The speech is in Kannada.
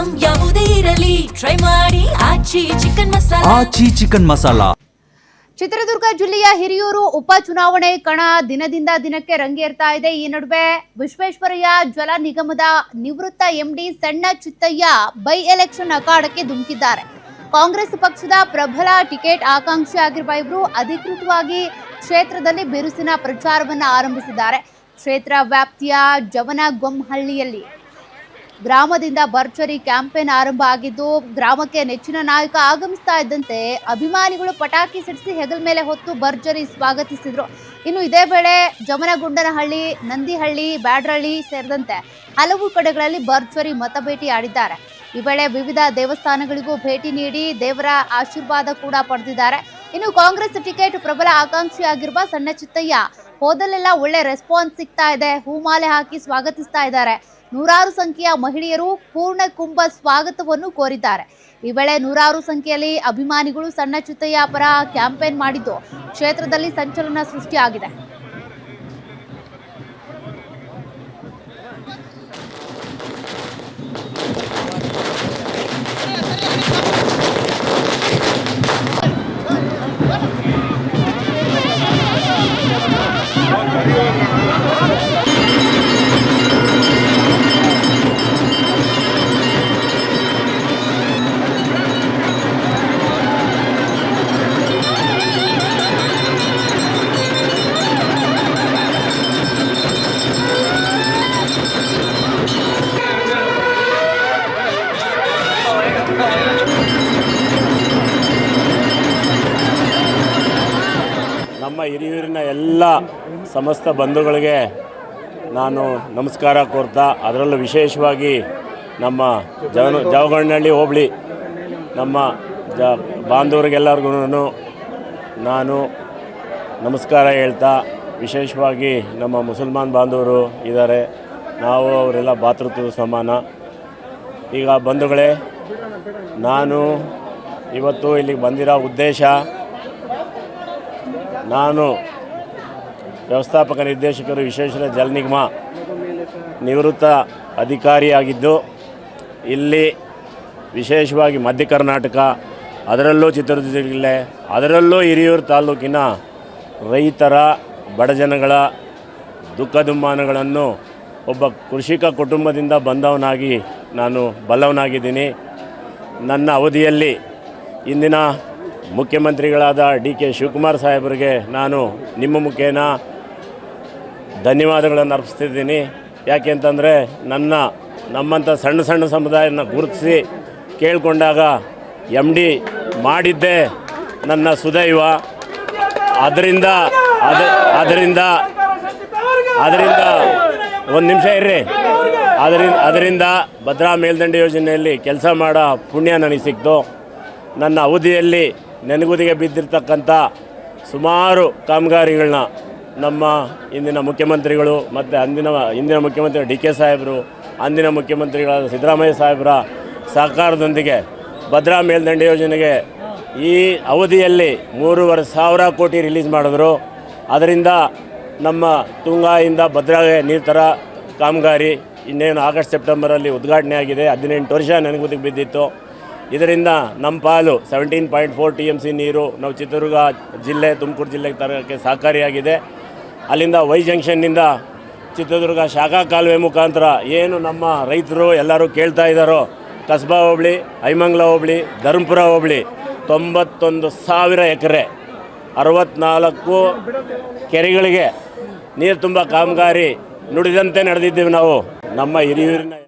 ಐಟಂ ಯಾವುದೇ ಇರಲಿ ಟ್ರೈ ಮಾಡಿ ಆಚಿ ಚಿಕನ್ ಮಸಾಲಾ. ಚಿತ್ರದುರ್ಗ ಜಿಲ್ಲೆಯ ಹಿರಿಯೂರು ಉಪಚುನಾವಣೆ ಕಣ ದಿನದಿಂದ ದಿನಕ್ಕೆ ರಂಗೇರ್ತಾ ಇದೆ. ಈ ನಡುವೆ ವಿಶ್ವೇಶ್ವರಯ್ಯ ಜಲ ನಿಗಮದ ನಿವೃತ್ತ ಎಂಡಿ ಸಣ್ಣ ಚಿತ್ತಯ್ಯ ಬೈ ಎಲೆಕ್ಷನ್ ಅಖಾಡಕ್ಕೆ ಧುಮುಕಿದ್ದಾರೆ. ಕಾಂಗ್ರೆಸ್ ಪಕ್ಷದ ಪ್ರಬಲ ಟಿಕೆಟ್ ಆಕಾಂಕ್ಷಿ ಆಗಿರುವ ಇವರು ಅಧಿಕೃತವಾಗಿ ಕ್ಷೇತ್ರದಲ್ಲಿ ಬಿರುಸಿನ ಪ್ರಚಾರವನ್ನು ಆರಂಭಿಸಿದ್ದಾರೆ. ಕ್ಷೇತ್ರ ವ್ಯಾಪ್ತಿಯ ಜವನಗೊಮ್ಮಹಳ್ಳಿಯಲ್ಲಿ ಗ್ರಾಮದಿಂದ ಭರ್ಜರಿ ಕ್ಯಾಂಪೇನ್ ಆರಂಭ ಆಗಿದ್ದು, ಗ್ರಾಮಕ್ಕೆ ನೆಚ್ಚಿನ ನಾಯಕ ಆಗಮಿಸ್ತಾ ಇದ್ದಂತೆ ಅಭಿಮಾನಿಗಳು ಪಟಾಕಿ ಸಿಡಿಸಿ ಹೆಗಲ ಮೇಲೆ ಹೊತ್ತು ಭರ್ಜರಿ ಸ್ವಾಗತಿಸಿದ್ರು. ಇನ್ನು ಇದೇ ವೇಳೆ ಜಮನಗುಂಡನಹಳ್ಳಿ, ನಂದಿಹಳ್ಳಿ, ಬ್ಯಾಡ್ರಳ್ಳಿ ಸೇರಿದಂತೆ ಹಲವು ಕಡೆಗಳಲ್ಲಿ ಭರ್ಜರಿ ಮತಬೇಟಿ ಆಡಿದ್ದಾರೆ. ಈ ವೇಳೆ ವಿವಿಧ ದೇವಸ್ಥಾನಗಳಿಗೂ ಭೇಟಿ ನೀಡಿ ದೇವರ ಆಶೀರ್ವಾದ ಕೂಡ ಪಡೆದಿದ್ದಾರೆ. ಇನ್ನು ಕಾಂಗ್ರೆಸ್ ಟಿಕೆಟ್ ಪ್ರಬಲ ಆಕಾಂಕ್ಷಿಯಾಗಿರುವ ಸಣ್ಣ ಚಿತ್ತಯ್ಯ ಹೋದಲ್ಲೆಲ್ಲ ಒಳ್ಳೆ ರೆಸ್ಪಾನ್ಸ್ ಸಿಗ್ತಾ ಇದೆ. ಹೂಮಾಲೆ ಹಾಕಿ ಸ್ವಾಗತಿಸ್ತಾ ಇದ್ದಾರೆ. ನೂರಾರು ಸಂಖ್ಯೆಯ ಮಹಿಳೆಯರು ಪೂರ್ಣ ಕುಂಭ ಸ್ವಾಗತವನ್ನು ಕೋರಿದ್ದಾರೆ. ಈ ವೇಳೆ ನೂರಾರು ಸಂಖ್ಯೆಯಲ್ಲಿ ಅಭಿಮಾನಿಗಳು ಸಣ್ಣ ಚಿತ್ತಯ್ಯ ಪರ ಕ್ಯಾಂಪೇನ್ ಮಾಡಿದ್ದು ಕ್ಷೇತ್ರದಲ್ಲಿ ಸಂಚಲನ ಸೃಷ್ಟಿಯಾಗಿದೆ. ನಮ್ಮ ಹಿರಿಯೂರಿನ ಎಲ್ಲ ಸಮಸ್ತ ಬಂಧುಗಳಿಗೆ ನಾನು ನಮಸ್ಕಾರ ಕೋರ್ತಾ, ಅದರಲ್ಲೂ ವಿಶೇಷವಾಗಿ ನಮ್ಮ ಜವಗಣ್ಣಹಳ್ಳಿ ಹೋಬಳಿ ನಮ್ಮ ಬಾಂಧವರಿಗೆಲ್ಲರಿಗೂ ನಾನು ನಮಸ್ಕಾರ ಹೇಳ್ತಾ, ವಿಶೇಷವಾಗಿ ನಮ್ಮ ಮುಸಲ್ಮಾನ್ ಬಾಂಧವರು ಇದ್ದಾರೆ, ನಾವು ಅವರೆಲ್ಲ ಭಾತೃತ್ವ ಸಮಾನ. ಈಗ ಬಂಧುಗಳೇ, ನಾನು ಇವತ್ತು ಇಲ್ಲಿಗೆ ಬಂದಿರೋ ಉದ್ದೇಶ, ನಾನು ವ್ಯವಸ್ಥಾಪಕ ನಿರ್ದೇಶಕರು ವಿಶ್ವೇಶ್ವರ ಜಲ ನಿಗಮ ನಿವೃತ್ತ ಅಧಿಕಾರಿಯಾಗಿದ್ದು, ಇಲ್ಲಿ ವಿಶೇಷವಾಗಿ ಮಧ್ಯ ಕರ್ನಾಟಕ, ಅದರಲ್ಲೂ ಚಿತ್ರದುರ್ಗ ಜಿಲ್ಲೆ, ಅದರಲ್ಲೂ ಹಿರಿಯೂರು ತಾಲೂಕಿನ ರೈತರ ಬಡಜನಗಳ ದುಃಖ ದುಮ್ಮಾನಗಳನ್ನು ಒಬ್ಬ ಕೃಷಿಕ ಕುಟುಂಬದಿಂದ ಬಂದವನಾಗಿ ನಾನು ಬಲ್ಲವನಾಗಿದ್ದೀನಿ. ನನ್ನ ಅವಧಿಯಲ್ಲಿ ಇಂದಿನ ಮುಖ್ಯಮಂತ್ರಿಗಳಾದ ಡಿ.ಕೆ. ಶಿವಕುಮಾರ್ ಸಾಹೇಬರಿಗೆ ನಾನು ನಿಮ್ಮ ಮುಖೇನ ಧನ್ಯವಾದಗಳನ್ನು ಅರ್ಪಿಸ್ತಿದ್ದೀನಿ. ಯಾಕೆ ಅಂತಂದರೆ ನಮ್ಮಂಥ ಸಣ್ಣ ಸಣ್ಣ ಸಮುದಾಯನ ಗುರುತಿಸಿ ಕೇಳಿಕೊಂಡಾಗ ಎಮ್ ಡಿ ಮಾಡಿದ್ದೇ ನನ್ನ ಸುದೈವ. ಅದರಿಂದ ಒಂದು ನಿಮಿಷ ಇರ್ರಿ. ಅದರಿಂದ ಭದ್ರಾ ಮೇಲ್ದಂಡೆ ಯೋಜನೆಯಲ್ಲಿ ಕೆಲಸ ಮಾಡೋ ಪುಣ್ಯ ನನಗೆ ಸಿಕ್ತು. ನನ್ನ ಅವಧಿಯಲ್ಲಿ ನೆನಗುದಿಗೆ ಬಿದ್ದಿರ್ತಕ್ಕಂಥ ಸುಮಾರು ಕಾಮಗಾರಿಗಳನ್ನ ನಮ್ಮ ಇಂದಿನ ಮುಖ್ಯಮಂತ್ರಿಗಳು ಮತ್ತು ಇಂದಿನ ಮುಖ್ಯಮಂತ್ರಿ ಡಿ.ಕೆ. ಸಾಹೇಬರು, ಅಂದಿನ ಮುಖ್ಯಮಂತ್ರಿಗಳಾದ ಸಿದ್ದರಾಮಯ್ಯ ಸಾಹೇಬರ ಸಹಕಾರದೊಂದಿಗೆ ಭದ್ರಾ ಮೇಲ್ದಂಡೆ ಯೋಜನೆಗೆ ಈ ಅವಧಿಯಲ್ಲಿ 3,500 ಕೋಟಿ ರಿಲೀಸ್ ಮಾಡಿದ್ರು. ಅದರಿಂದ ನಮ್ಮ ತುಂಗಾಯಿಂದ ಭದ್ರಾಗೆ ನೀರು ಥರ ಕಾಮಗಾರಿ ಇನ್ನೇನು ಆಗಸ್ಟ್ ಸೆಪ್ಟೆಂಬರಲ್ಲಿ ಉದ್ಘಾಟನೆ ಆಗಿದೆ. 18 ವರ್ಷ ನೆನಗುದಿಗೆ ಬಿದ್ದಿತ್ತು. ಇದರಿಂದ ನಮ್ಮ ಪಾಲು 17.4 TMC ನೀರು ನಾವು ಚಿತ್ರದುರ್ಗ ಜಿಲ್ಲೆ, ತುಮಕೂರು ಜಿಲ್ಲೆಗೆ ತರೋಕ್ಕೆ ಸಹಕಾರಿಯಾಗಿದೆ. ಅಲ್ಲಿಂದ ವೈ ಜಂಕ್ಷನ್ನಿಂದ ಚಿತ್ರದುರ್ಗ ಶಾಖಾ ಕಾಲುವೆ ಮುಖಾಂತರ ಏನು ನಮ್ಮ ರೈತರು ಎಲ್ಲರೂ ಕೇಳ್ತಾ ಇದ್ದಾರೋ, ಕಸ್ಬಾ ಹೋಬಳಿ, ಐಮಂಗ್ಲ ಹೋಬಳಿ, ಧರ್ಮಪುರ ಹೋಬಳಿ 91,000 ಎಕರೆ 64 ಕೆರೆಗಳಿಗೆ ನೀರು ತುಂಬ ಕಾಮಗಾರಿ ನುಡಿದಂತೆ ನಡೆದಿದ್ದೀವಿ ನಾವು. ನಮ್ಮ ಹಿರಿಯೂರಿನ